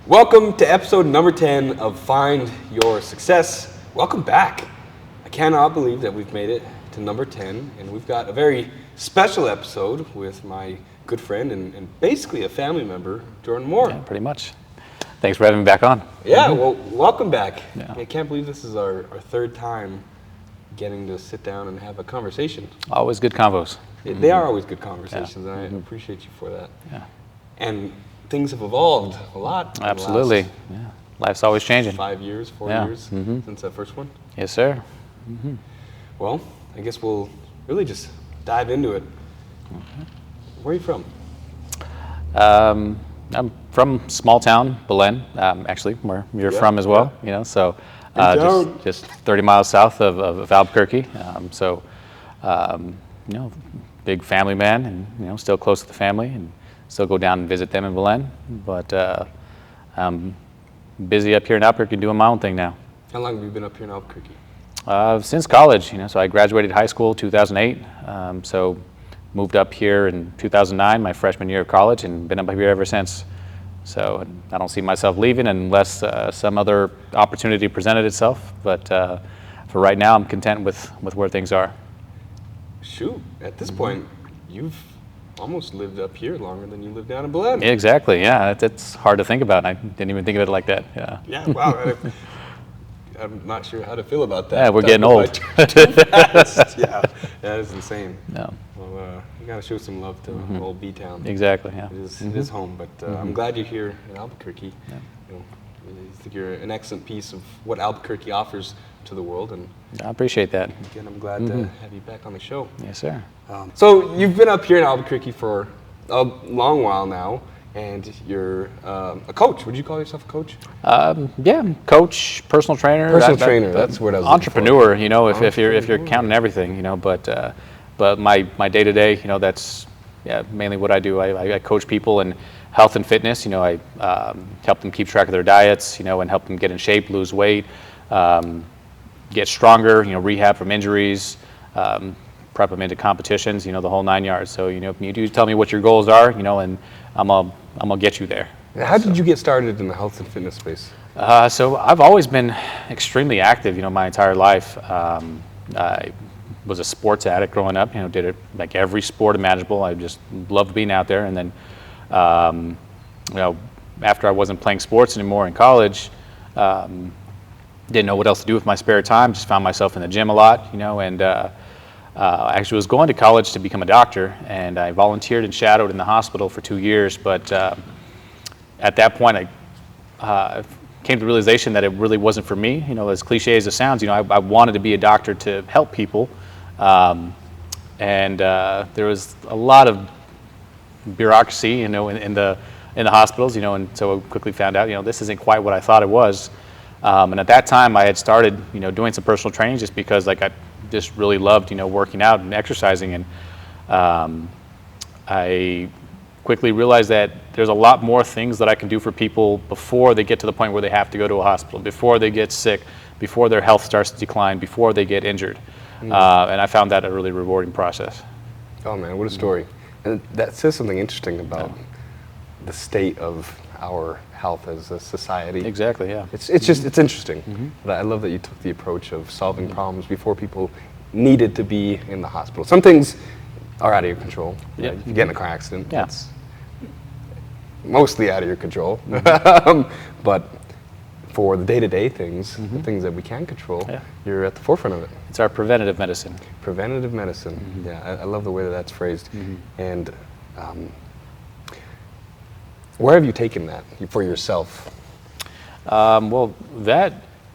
Welcome to episode number 10 of Find Your Success. Welcome back. I cannot believe that we've made it to number 10, and we've got a very special episode with my good friend and basically a family member, Jordan Moore. Yeah, pretty much. Thanks for having me back on. Yeah, well, welcome back. Yeah. I can't believe this is our third time getting to sit down and have a conversation. Always good convos. They are always good conversations, Yeah. and I appreciate you for that. Yeah. And things have evolved a lot. Absolutely. In the last Yeah. Life's always changing. 5 years, 4 Yeah. years since that first one. Yes, sir. Well, I guess we'll really just dive into it. Where are you from? I'm from small town Belen, actually, where you're from as well. You know, so just 30 miles south of Albuquerque. You know, big family man, and you know, still close to the family, and still go down and visit them in Belen. But I'm busy up here in Albuquerque doing my own thing now. How long have you been up here in Albuquerque? Since college, you know, so I graduated high school 2008. So moved up here in 2009, my freshman year of college, and been up here ever since. So I don't see myself leaving unless some other opportunity presented itself. But for right now, I'm content with where things are. Shoot, at this point, you've almost lived up here longer than you lived down in Belen. Exactly, yeah. That's hard to think about. I didn't even think of it like that. Yeah. Yeah, wow. I'm not sure how to feel about that. Yeah, we're getting old. Too fast. Yeah, that is insane. No. Well, you gotta show some love to old B-Town. Exactly, yeah. It is home, but I'm glad you're here in Albuquerque. Yeah. You know, I think you're an excellent piece of what Albuquerque offers to the world, and I appreciate that. again, I'm glad to have you back on the show. Yes, sir. So you've been up here in Albuquerque for a long while now, and you're a coach. Would you call yourself a coach? Yeah, coach, personal trainer. Personal trainer, that's what I was looking for. Entrepreneur, you know, if you're counting everything, you know, but my day-to-day, you know, that's mainly what I do. I coach people in health and fitness. You know, I help them keep track of their diets, you know, and help them get in shape, lose weight, get stronger, you know, rehab from injuries, prep them into competitions, you know, the whole 9 yards. So, you know, you do tell me what your goals are, you know, and I'm gonna get you there. How did you get started in the health and fitness space? So I've always been extremely active, you know, my entire life. I was a sports addict growing up, you know, did it like every sport imaginable. I just loved being out there. And then, you know, after I wasn't playing sports anymore in college, didn't know what else to do with my spare time, just found myself in the gym a lot, you know, and I actually was going to college to become a doctor, and I volunteered and shadowed in the hospital for 2 years, but at that point I came to the realization that it really wasn't for me. You know, as cliche as it sounds, you know, I wanted to be a doctor to help people, and there was a lot of bureaucracy, you know, in the hospitals, you know, and so I quickly found out, you know, this isn't quite what I thought it was. And at that time, I had started, you know, doing some personal training just because, like, I just really loved, you know, working out and exercising. And I quickly realized that there's a lot more things that I can do for people before they get to the point where they have to go to a hospital, before they get sick, before their health starts to decline, before they get injured. And I found that a really rewarding process. Oh man, what a story. And that says something interesting about the state of our health as a society. Exactly, yeah. It's interesting. But I love that you took the approach of solving problems before people needed to be in the hospital. Some things are out of your control. Yeah. If you get in a car accident, Yeah. it's mostly out of your control. But for the day-to-day things, the things that we can control, you're at the forefront of it. It's our preventative medicine. Preventative medicine. Yeah, I love the way that that's phrased. And where have you taken that for yourself? Well, that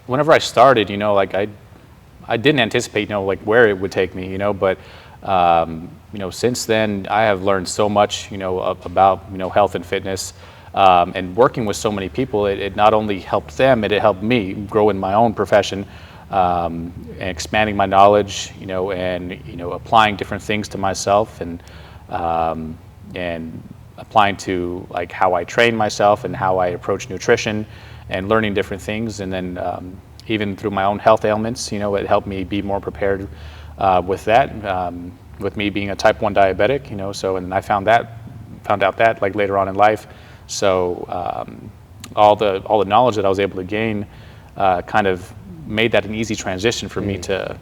whenever I started, you know, like I didn't anticipate, you know, like where it would take me, you know, but you know, since then I have learned so much, you know, about, you know, health and fitness, and working with so many people. It not only helped them, it helped me grow in my own profession, and expanding my knowledge, you know, and you know, applying different things to myself, and applying to like how I train myself and how I approach nutrition, and learning different things. And then even through my own health ailments, you know, it helped me be more prepared with that. With me being a type 1 diabetic, you know, so, and I found out that like later on in life. So all the knowledge that I was able to gain kind of made that an easy transition for me to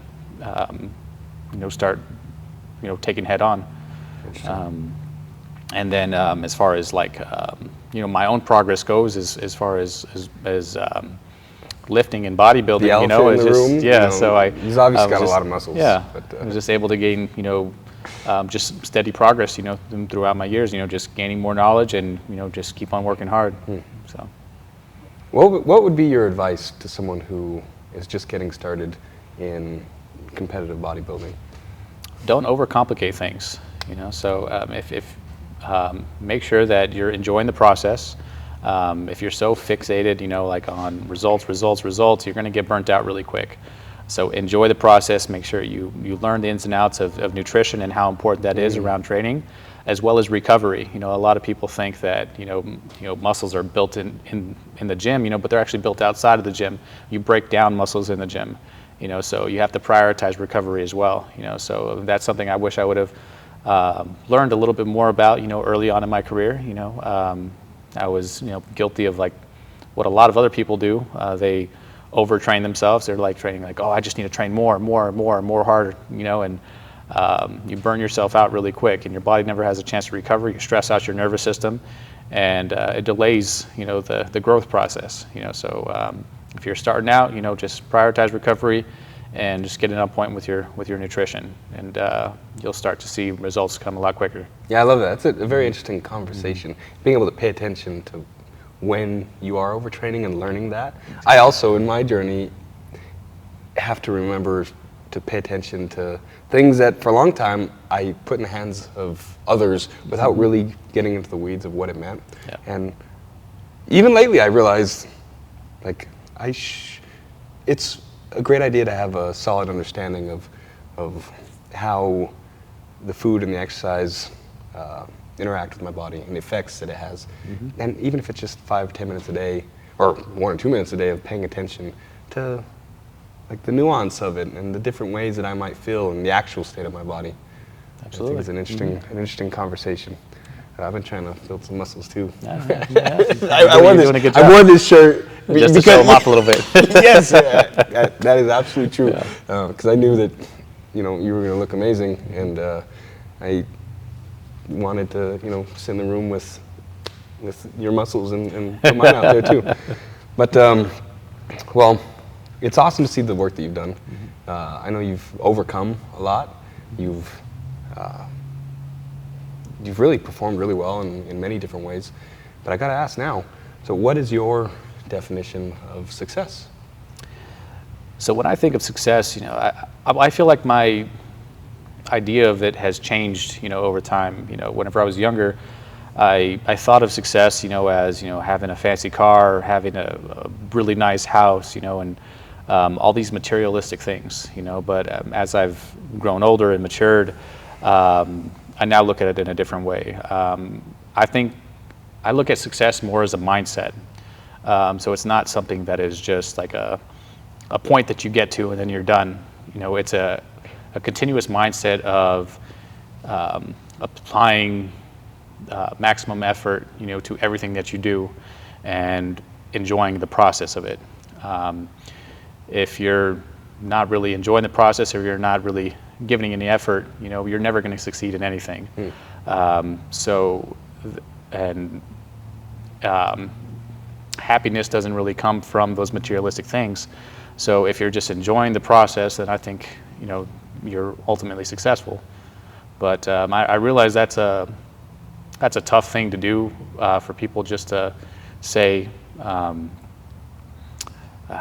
start taking head on. And then as far as like my own progress goes, as far as lifting and bodybuilding, the elephant in the room, so he's obviously got a lot of muscles. Yeah, but, I was just able to gain just steady progress throughout my years, just gaining more knowledge and just keep on working hard. So what would be your advice to someone who is just getting started in competitive bodybuilding? Don't overcomplicate things. So if make sure that you're enjoying the process. If you're so fixated, like on results, you're going to get burnt out really quick. So enjoy the process. Make sure you learn the ins and outs of nutrition and how important that is around training, as well as recovery. A lot of people think that muscles are built in the gym, but they're actually built outside of the gym. You break down muscles in the gym, so you have to prioritize recovery as well. So that's something I wish I would have learned a little bit more about, early on in my career. I was, guilty of like what a lot of other people do. They overtrain themselves. They're like training like, oh, I just need to train more harder, and you burn yourself out really quick, and your body never has a chance to recover. You stress out your nervous system, and it delays, the growth process. So if you're starting out, just prioritize recovery and just get it on point with your nutrition, and you'll start to see results come a lot quicker. Yeah, I love that. That's a very interesting conversation. Being able to pay attention to when you are overtraining and learning that. I also, in my journey, have to remember to pay attention to things that for a long time I put in the hands of others without really getting into the weeds of what it meant. Yeah. And even lately I realized, like, it's a great idea to have a solid understanding of how the food and the exercise interact with my body and the effects that it has. And even if it's just 5-10 minutes a day, or 1 or 2 minutes a day of paying attention to like the nuance of it and the different ways that I might feel in the actual state of my body. Absolutely. I think it's an interesting conversation. I've been trying to build some muscles too. I wore this shirt just to show them off a little bit. Yes, that is absolutely true. Because I knew that you were going to look amazing, and I wanted to sit in the room with your muscles and put mine out there too. But well, it's awesome to see the work that you've done. I know you've overcome a lot. You've really performed really well in many different ways. But I got to ask now, so what is your definition of success? So when I think of success, I feel like my idea of it has changed, over time. Whenever I was younger, I thought of success, as having a fancy car, having a really nice house, and all these materialistic things, But as I've grown older and matured, I now look at it in a different way. I think I look at success more as a mindset. So it's not something that is just like a point that you get to and then you're done. It's a continuous mindset of applying maximum effort, to everything that you do and enjoying the process of it. If you're not really enjoying the process or you're not really giving any effort, you're never going to succeed in anything. Happiness doesn't really come from those materialistic things. So if you're just enjoying the process, then I think you're ultimately successful. But I realize that's a tough thing to do for people just to say. How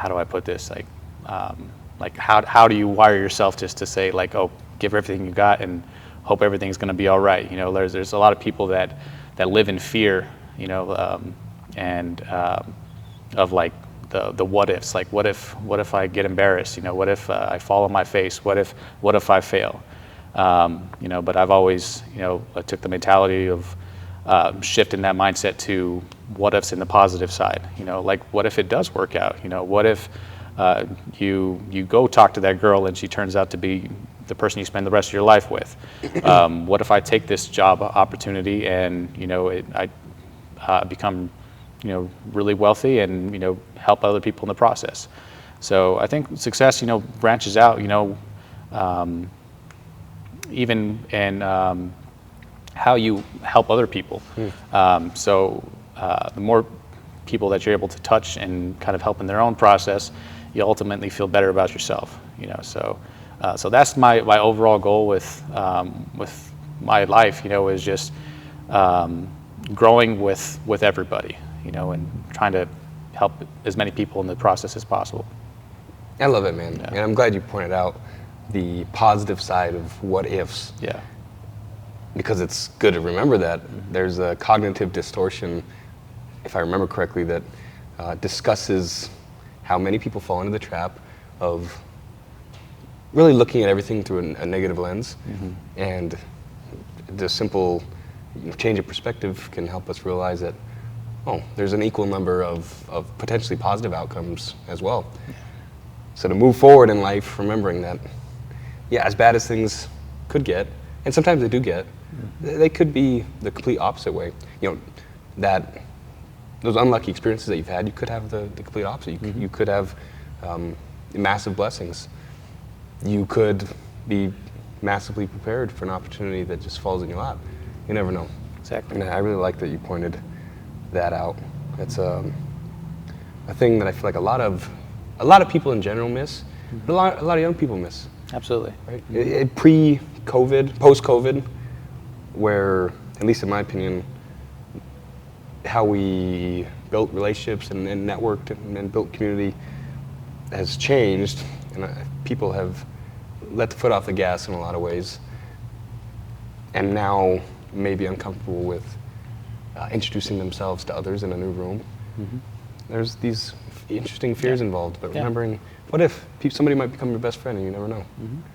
do I put this? Like how do you wire yourself just to say like, oh, give everything you got and hope everything's going to be all right? There's a lot of people that live in fear, and of like the what ifs. Like what if I get embarrassed? What if I fall on my face? What if I fail? But I've always I took the mentality of shifting that mindset to what ifs in the positive side. Like what if it does work out? What if you go talk to that girl and she turns out to be the person you spend the rest of your life with? What if I take this job opportunity and I become really wealthy and, help other people in the process. So I think success, branches out, even in how you help other people. The more people that you're able to touch and kind of help in their own process, you ultimately feel better about yourself. So that's my overall goal with my life. Is just growing with everybody. And trying to help as many people in the process as possible. I love it, man. And I'm glad you pointed out the positive side of what ifs. Yeah. Because it's good to remember that there's a cognitive distortion, if I remember correctly, that discusses how many people fall into the trap of really looking at everything through a negative lens. And the simple change of perspective can help us realize that, there's an equal number of potentially positive outcomes as well. So to move forward in life, remembering that, as bad as things could get, and sometimes they do get, they could be the complete opposite way. That those unlucky experiences that you've had, you could have the complete opposite. You could have massive blessings. You could be massively prepared for an opportunity that just falls in your lap. You never know. Exactly. And I really like that you pointed that out. It's a thing that I feel like a lot of people in general miss, but a lot of young people miss. Absolutely. Right? Pre-COVID, post-COVID, where, at least in my opinion, how we built relationships and networked and built community has changed, and people have let the foot off the gas in a lot of ways, and now may be uncomfortable with introducing themselves to others in a new room. There's these interesting fears involved, but remembering, what if somebody might become your best friend and you never know?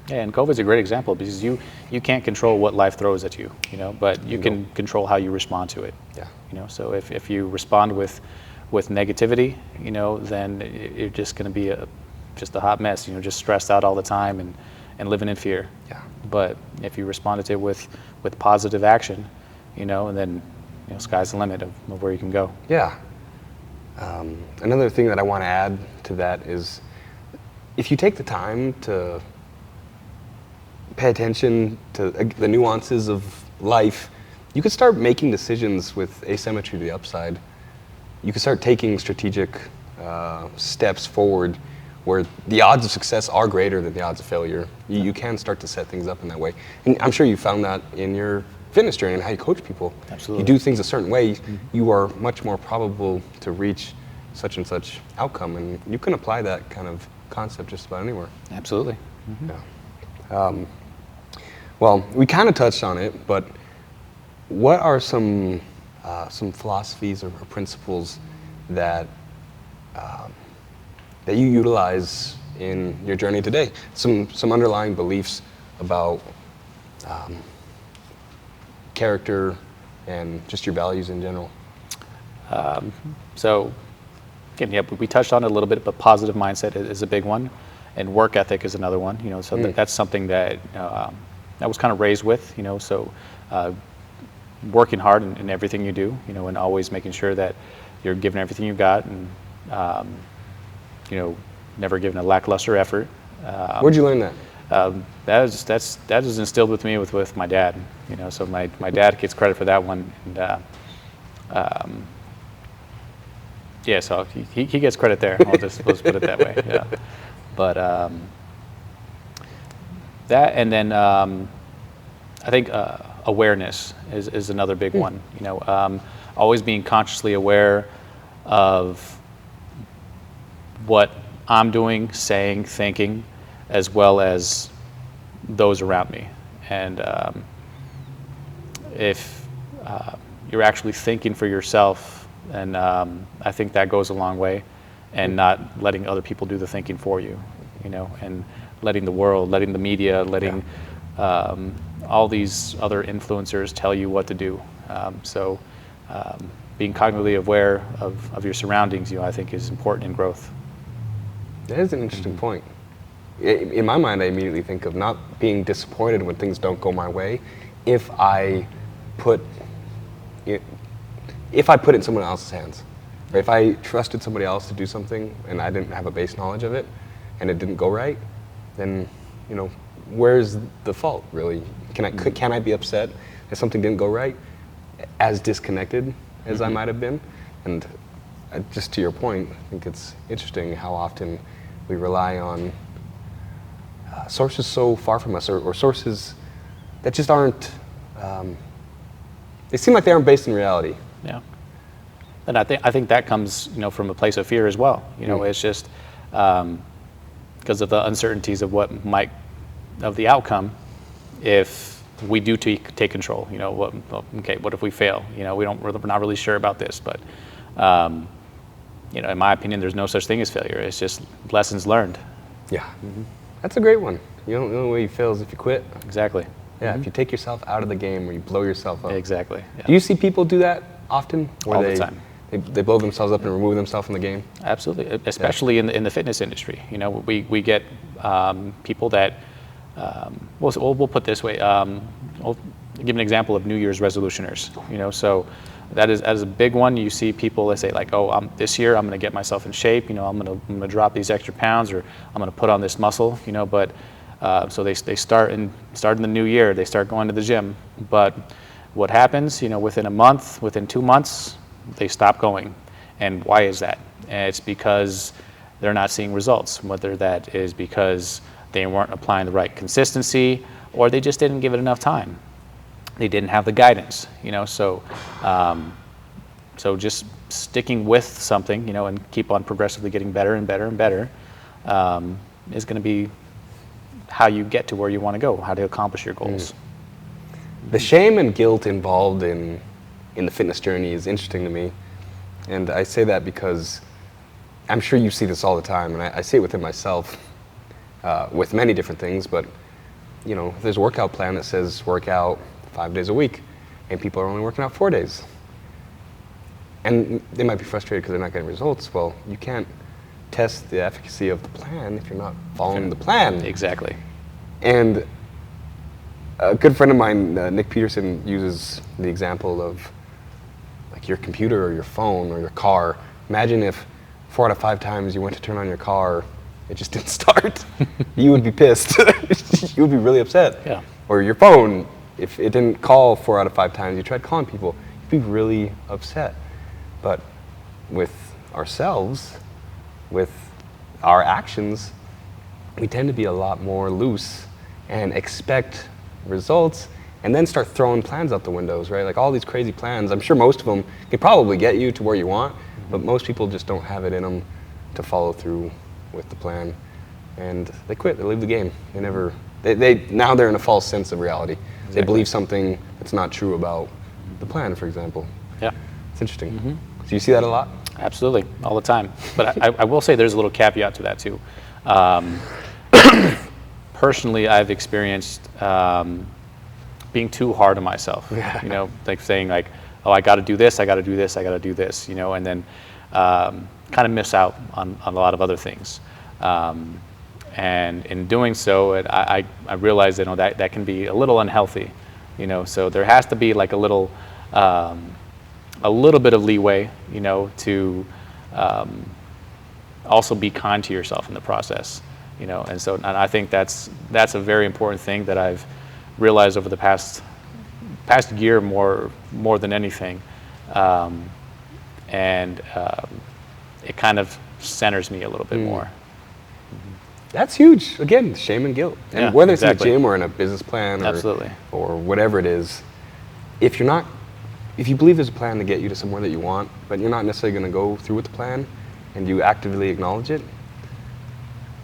Yeah, and COVID's a great example because you can't control what life throws at you, but you can control how you respond to it. Yeah. So if you respond with negativity, then you're just going to be just a hot mess, just stressed out all the time and living in fear. Yeah. But if you responded to it with positive action, and then sky's the limit of where you can go. Yeah. Another thing that I want to add to that is, if you take the time to pay attention to the nuances of life, you could start making decisions with asymmetry to the upside. You could start taking strategic steps forward where the odds of success are greater than the odds of failure. You can start to set things up in that way. And I'm sure you found that in your fitness journey and how you coach people. Absolutely. You do things a certain way, you are much more probable to reach such and such outcome, and you can apply that kind of concept just about anywhere. Absolutely. Yeah. Well, we kind of touched on it, but what are some philosophies or principles that that you utilize in your journey today? Some underlying beliefs about character and just your values in general. So, again, we touched on it a little bit, but positive mindset is a big one, and work ethic is another one. So that's something that I was kind of raised with. So working hard in everything you do. And always making sure that you're giving everything you've got, and never giving a lackluster effort. Where'd you learn that? That is instilled with me with my dad. So my dad gets credit for that one, and so he gets credit there. Let's put it that way. Yeah, but that, and then I think awareness is another big one. Always being consciously aware of what I'm doing, saying, thinking, as well as those around me. And if you're actually thinking for yourself, and I think that goes a long way, and not letting other people do the thinking for you, and letting the world, letting the media, letting all these other influencers tell you what to do. So being cognitively aware of your surroundings, I think is important in growth. That is an interesting point. In my mind, I immediately think of not being disappointed when things don't go my way if I put it in someone else's hands. Right? If I trusted somebody else to do something and I didn't have a base knowledge of it and it didn't go right, then, you know, where's the fault really? Can I be upset if something didn't go right, as disconnected as I might have been? And just to your point, I think it's interesting how often we rely on sources so far from us, or sources that just aren't, they seem like they aren't based in reality. Yeah. And I think that comes, you know, from a place of fear as well. You know, it's just because of the uncertainties of of the outcome. If we do take control, you know, what if we fail? You know, we're not really sure about this, but you know, in my opinion, there's no such thing as failure. It's just lessons learned. Yeah, that's a great one. The only way you fail is if you quit. Exactly. Yeah, if you take yourself out of the game or you blow yourself up. Exactly. Yeah. Do you see people do that often? All the time. They blow themselves up and remove themselves from the game? Absolutely, especially in the fitness industry. You know, we get people that, we'll put it this way, I'll give an example of New Year's resolutioners. You know, so that is a big one. You see people that say like, oh, this year I'm going to get myself in shape. You know, I'm going to drop these extra pounds, or I'm going to put on this muscle. You know, but so they start in the new year. They start going to the gym, but what happens? You know, within a month, within 2 months, they stop going. And why is that? And it's because they're not seeing results, whether that is because they weren't applying the right consistency, or they just didn't give it enough time. They didn't have the guidance, you know, so just sticking with something, you know, and keep on progressively getting better and better and better is going to be how you get to where you want to go, how to accomplish your goals. The shame and guilt involved in the fitness journey is interesting to me. And I say that because I'm sure you see this all the time, and I see it within myself with many different things, but you know, there's a workout plan that says work out 5 days a week, and people are only working out 4 days. And they might be frustrated because they're not getting results. Well, you can't test the efficacy of the plan if you're not following the plan. Exactly. And a good friend of mine, Nick Peterson, uses the example of like your computer or your phone or your car. Imagine if 4 out of 5 times you went to turn on your car, it just didn't start. You would be pissed. You would be really upset. Yeah. Or your phone, if it didn't call 4 out of 5 times, you tried calling people, you'd be really upset. But with ourselves, with our actions, we tend to be a lot more loose and expect results, and then start throwing plans out the windows, right? Like all these crazy plans, I'm sure most of them can probably get you to where you want, but most people just don't have it in them to follow through with the plan, and they quit, they leave the game. Now they're in a false sense of reality. Exactly. They believe something that's not true about the plan, for example. Yeah. It's interesting. Do you see that a lot? Absolutely, all the time. But I will say there's a little caveat to that too. Personally, I've experienced being too hard on myself. You know, like saying like, oh, I got to do this, I got to do this, I got to do this. You know, and then kind of miss out on a lot of other things. And in doing so, I realized that can be a little unhealthy. You know, so there has to be like a little bit of leeway, you know, to also be kind to yourself in the process, you know. And I think that's a very important thing that I've realized over the past year more than anything, and it kind of centers me a little bit more. That's huge. Again, shame and guilt, and Yeah, whether it's exactly. in a gym or in a business plan, Absolutely. or whatever it is, if you believe there's a plan to get you to somewhere that you want, but you're not necessarily going to go through with the plan, and you actively acknowledge it,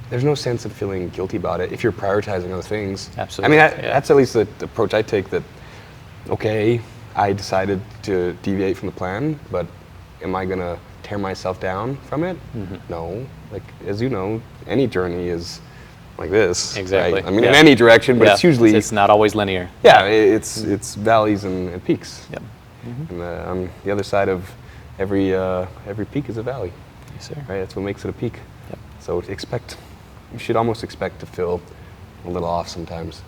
there's no sense of feeling guilty about it if you're prioritizing other things. Absolutely. I mean, that's at least the approach I take. That okay, I decided to deviate from the plan, but am I going to tear myself down from it? No. Like, as you know, any journey is like this. Exactly. Right? I mean, in any direction, but it's usually it's not always linear. Yeah, it's valleys and peaks. Yep. And on the other side of every peak is a valley. Yes, sir. Right. That's what makes it a peak. Yep. So you should almost expect to feel a little off sometimes.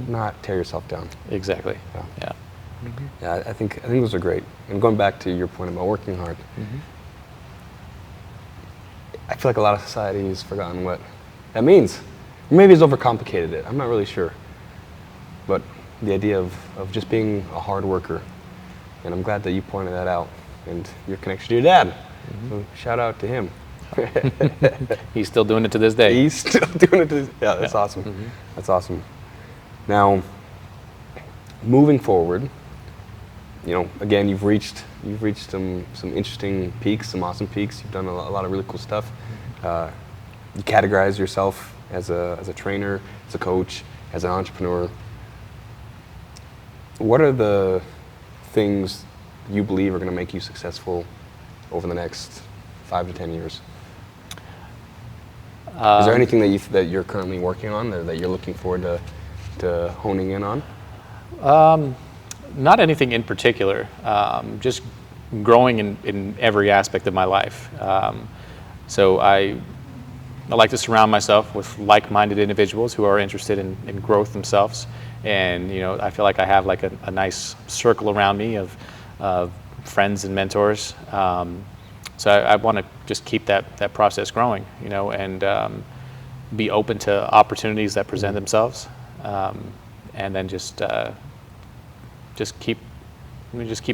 Not tear yourself down. Exactly. Yeah. Yeah. Yeah, I think those are great. And going back to your point about working hard, I feel like a lot of society has forgotten what that means. Maybe it's overcomplicated it. I'm not really sure. But the idea of just being a hard worker, and I'm glad that you pointed that out, and your connection to your dad. So shout out to him. He's still doing it to this day. He's still doing it to this day. Yeah, that's awesome. That's awesome. Now, moving forward, again, you've reached some interesting peaks, some awesome peaks. You've done a lot of really cool stuff. You categorize yourself as a trainer, as a coach, as an entrepreneur. What are the things you believe are going to make you successful over the next 5 to 10 years? Is there anything that you're currently working on that you're looking forward to honing in on? Not anything in particular. Just growing in every aspect of my life. So I like to surround myself with like-minded individuals who are interested in growth themselves. And I feel like I have like a nice circle around me of friends and mentors. So I want to just keep that process growing, and be open to opportunities that present themselves, and then just keep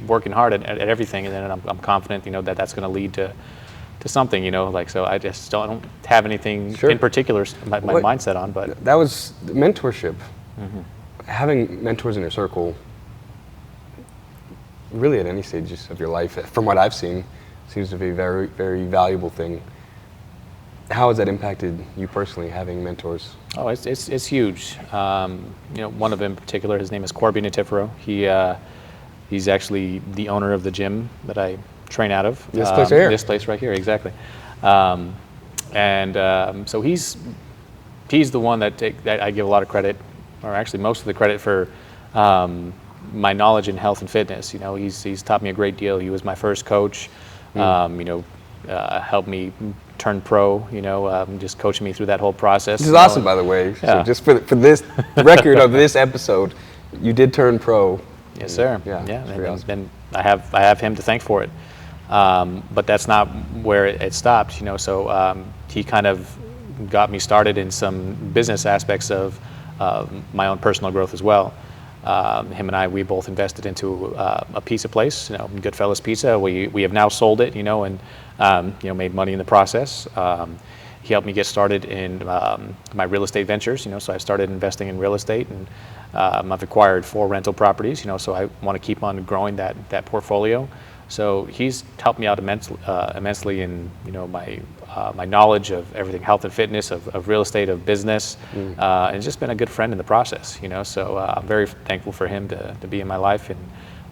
working hard at everything, and then I'm confident, that that's going to lead to something, So I just don't have anything in particular my mindset on, but that was mentorship. Having mentors in your circle, really at any stages of your life, from what I've seen, seems to be a very, very valuable thing. How has that impacted you personally, having mentors? Oh, it's huge. One of them in particular, his name is Corby Natifero. He's actually the owner of the gym that I train out of. This place right here. This place right here, exactly. So he's the one that I give a lot of credit, or actually most of the credit for my knowledge in health and fitness. He's taught me a great deal. He was my first coach. Helped me turn pro. Just coaching me through that whole process. This is awesome, by the way. Yeah. So just for this record of this episode, you did turn pro. Yes, sir. Yeah. And I have him to thank for it. But that's not where it stopped. So he kind of got me started in some business aspects of my own personal growth as well. Him and we both invested into a pizza place, Goodfellas Pizza. We have now sold it, and made money in the process. He helped me get started in my real estate ventures, so I started investing in real estate, and I've acquired 4 rental properties, so I want to keep on growing that portfolio. So he's helped me out immensely in my knowledge of everything health and fitness, of real estate, of business, and he's just been a good friend in the process. So I'm very thankful for him to be in my life, and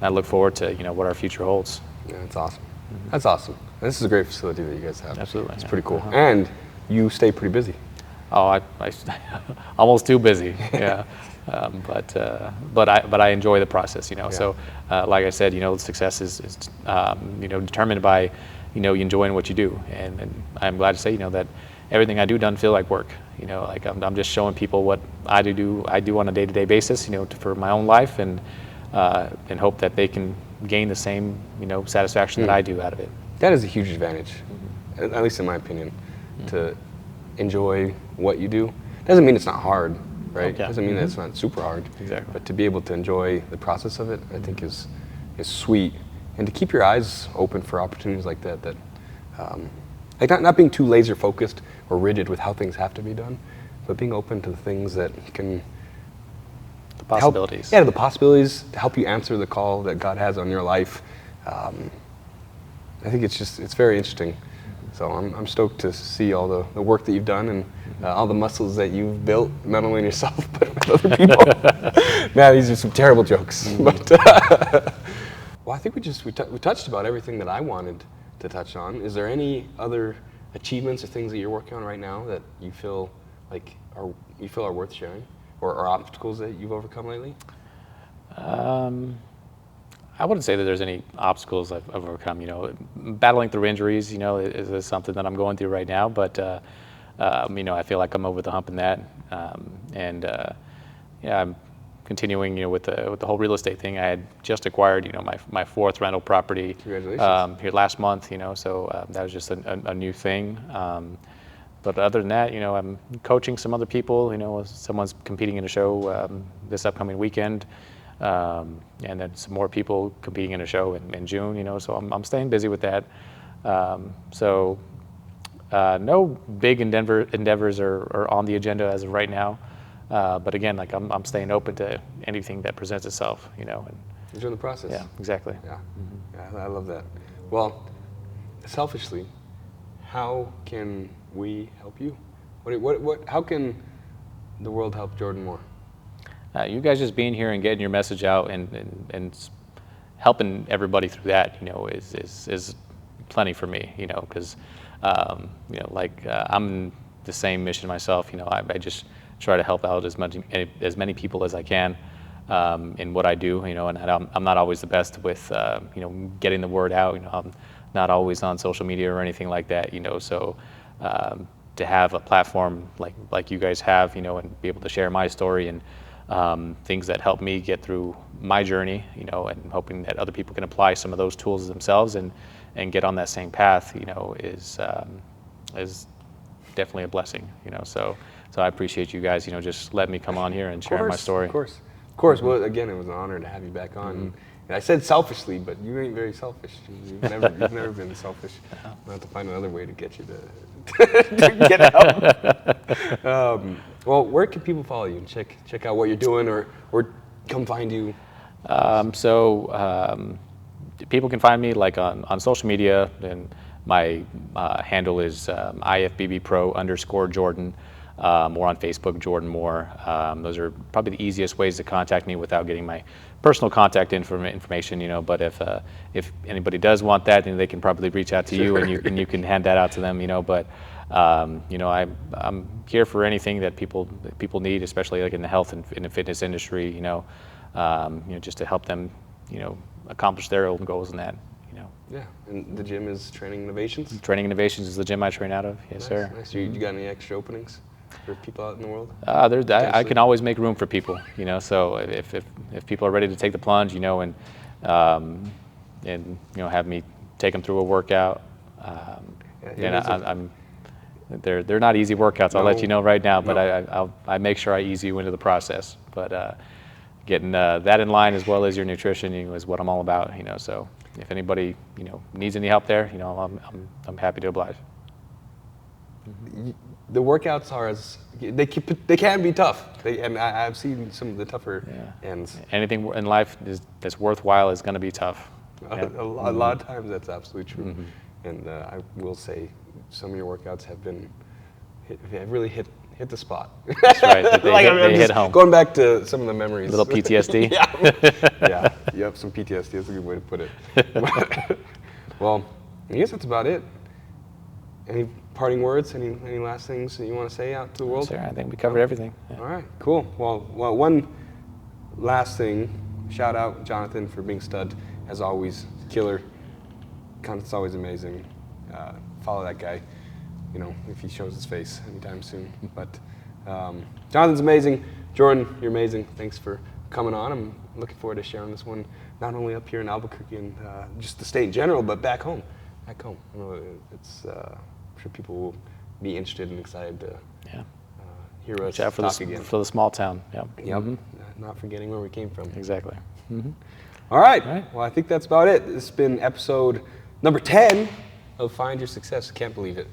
I look forward to what our future holds. Yeah, that's awesome. That's awesome. This is a great facility that you guys have. Absolutely, it's pretty cool, and you stay pretty busy. Oh, I almost too busy. Yeah. But I enjoy the process, Yeah. So like I said, success is determined by you enjoying what you do, and I'm glad to say that everything I do doesn't feel like work. Like I'm just showing people what I do on a day-to-day basis, for my own life, and hope that they can gain the same satisfaction that I do out of it. That is a huge advantage, at least in my opinion, to enjoy what you do. Doesn't mean it's not hard. Right? Okay. Doesn't mean that it's not super hard. Exactly. But to be able to enjoy the process of it, I think is sweet. And to keep your eyes open for opportunities like that, like not being too laser focused or rigid with how things have to be done, but being open to the things that can The possibilities. The possibilities to help you answer the call that God has on your life. I think it's very interesting. So I'm stoked to see all the work that you've done, and all the muscles that you've built, not only in yourself, but with other people. Man, these are some terrible jokes. But well, I think we touched about everything that I wanted to touch on. Is there any other achievements or things that you're working on right now that you feel are worth sharing, or obstacles that you've overcome lately? I wouldn't say that there's any obstacles I've overcome. Battling through injuries, is something that I'm going through right now. But I feel like I'm over the hump in that, I'm continuing, with the whole real estate thing. I had just acquired, my fourth rental property. Congratulations. Here last month, so that was just a new thing. But other than that, I'm coaching some other people. Someone's competing in a show this upcoming weekend, and then some more people competing in a show in June. So I'm staying busy with that. No big endeavors are on the agenda as of right now. But again, like I'm staying open to anything that presents itself. And enjoy the process. Yeah, exactly. Yeah, yeah, I love that. Well, selfishly, how can we help you? How can the world help Jordan more? You guys just being here and getting your message out and helping everybody through that, is plenty for me, because, I'm the same mission myself. I just try to help out as many people as I can in what I do, and I'm not always the best with, getting the word out. I'm not always on social media or anything like that, so to have a platform like you guys have, and be able to share my story and things that help me get through my journey, and hoping that other people can apply some of those tools themselves and get on that same path, is definitely a blessing, So I appreciate you guys, just letting me come on here and share my story. Of course. Well, again, it was an honor to have you back on. Mm-hmm. And I said selfishly, but you ain't very selfish. You've never been selfish. I'll have to find another way to get you to get out. Well, where can people follow you and check out what you're doing, or come find you? People can find me on social media, and my handle is IFBB Pro _Jordan. Or on Facebook, Jordan Moore. Those are probably the easiest ways to contact me without getting my personal contact information. But if anybody does want that, then they can probably reach out to you, and you can hand that out to them. But I'm here for anything that people need, especially in the health and in the fitness industry. Just to help them, accomplish their own goals in that. Yeah, and the gym is Training Innovations? Training Innovations is the gym I train out of, yes, sir. Nice. You got any extra openings for people out in the world? I can always make room for people, so if people are ready to take the plunge, and have me take them through a workout, they're not easy workouts. I'll let you know right now, but I make sure I ease you into the process. But getting that in line as well as your nutrition is what I'm all about, So if anybody needs any help there, I'm happy to oblige. The workouts are they can be tough, and I've seen some of the tougher ends. Anything in life that's worthwhile is going to be tough. A lot of times that's absolutely true. Mm-hmm. And I will say some of your workouts have really hit the spot. That's right. They hit home. Going back to some of the memories. A little PTSD. Yeah. Yep. Some PTSD. That's a good way to put it. Well, I guess that's about it. Any parting words? Any last things that you want to say out to the world? Sure. I think we covered everything. Yeah. All right. Cool. Well, one last thing. Shout out Jonathan for being stud as always. Killer. Content's always amazing. Follow that guy. If he shows his face anytime soon. But Jonathan's amazing. Jordan, you're amazing. Thanks for coming on. I'm looking forward to sharing this one, not only up here in Albuquerque and just the state in general, but back home. It's I'm sure people will be interested and excited to hear us talk again. For the small town. Yep. Mm-hmm. Not forgetting where we came from. Exactly. Mm-hmm. All right. Well, I think that's about it. This has been episode number 10 of Find Your Success. I can't believe it.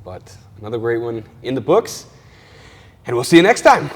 But another great one in the books. And we'll see you next time.